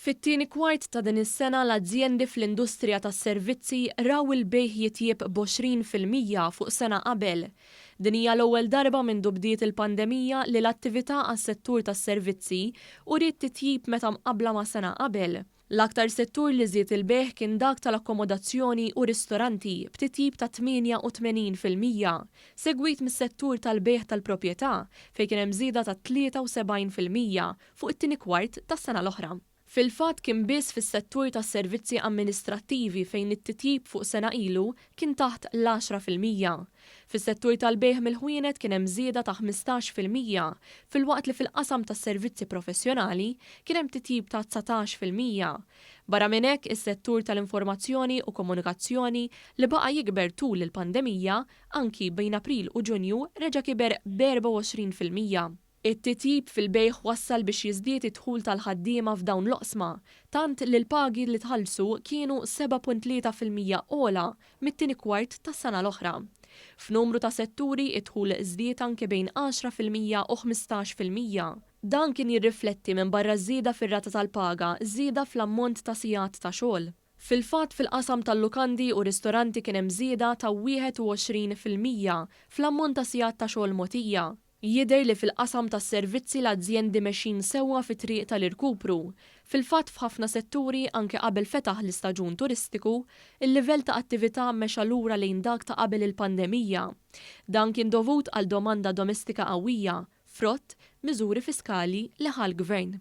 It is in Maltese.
Fit-tieni kwart ta' din is-sena l-azzjendi fl-industrija tas-servizzi raw il-bejħ jitjieb b'20% fuq sena qabel. Din hija l-ewwel darba mindu bdiet il-pandemija li l-attività għas-settur tas-servizzi uriet titjib meta mqabbla ma' sena qabel. L-aktar settur li żied il-bejħ kien dak tal-akkomodazzjoni u ristoranti b'titjib ta' 88%, segwit mis-settur tal-bejħ tal-proprjetà fejn kien hemm żieda ta' 73% fuq it-tieni kwart tas-sena l-oħra. Fil-fatt kien biss fis-settur tas-servizzi amministrattivi fejn it-titjib fuq sena ilu kien taħt l-10%. Fis-settur tal-bejħ mill-ħwienet kien hemm żieda ta' 15%, filwaqt li fil-qasam tas-servizzi professjonali kien hemm titjib ta' 19%. Barra minn hekk is-settur tal-informazzjoni u komunikazzjoni li baqa' jikber tul il-pandemija anki bejn April u Ġunju reġa' kiber b'24%. It-titjib fil-bejħ wassal biex jiżdied id-dħul tal-ħaddiema f'dawn l-oqsma, tant li l-pagi li tħallsu kienu 7.3% ogħla mit-tieni kwart tas-sena l-oħra. F'numru ta' setturi id-dħul żdied anke bejn 10% u 15%. Dan kien jirrifletti minn barra żieda fir-rata tal-paga, żieda fl-ammont ta' sigħat ta' xogħol. Fil-fatt fil-qasam tal-lukandi u ristoranti kien hemm żieda ta' 21% fl-ammont ta' sigħat ta' xogħol mogħtija. Jidher li fil-qasam tas-servizzi l-azzjendi mexin sewwa fit-triq tal-irkupru. Fil-fatt f'ħafna setturi anke qabel fetaħ l-istaġun turistiku, il-livell ta' attività mexa lura lejn dak ta' qabel il-pandemija. Dan kien dovut għal domanda domestika qawwija, frott miżuri fiskali li ħal gvern.